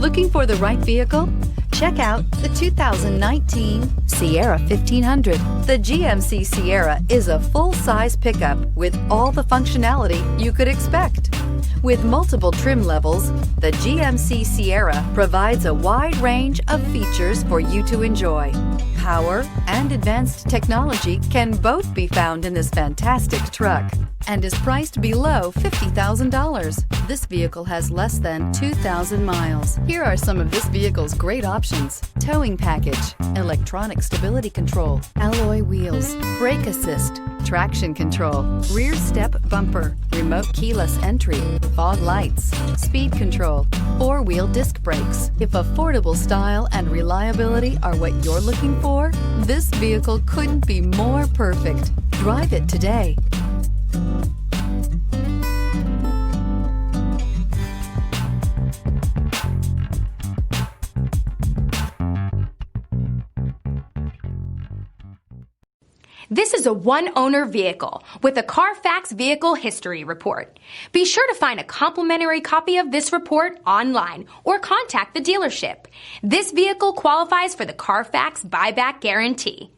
Looking for the right vehicle? Check out the 2019 Sierra 1500. The GMC Sierra is a full-size pickup with all the functionality you could expect. With multiple trim levels, the GMC Sierra provides a wide range of features for you to enjoy. Power and advanced technology can both be found in this fantastic truck and is priced below $50,000. This vehicle has less than 2,000 miles. Here are some of this vehicle's great options: towing package, electronic stability control, alloy wheels, brake assist, traction control, rear step bumper, remote keyless entry, fog lights, speed control, four-wheel disc brakes. If affordable style and reliability are what you're looking for, this vehicle couldn't be more perfect. Drive it today. This is a one-owner vehicle with a Carfax Vehicle History Report. Be sure to find a complimentary copy of this report online or contact the dealership. This vehicle qualifies for the Carfax Buyback Guarantee.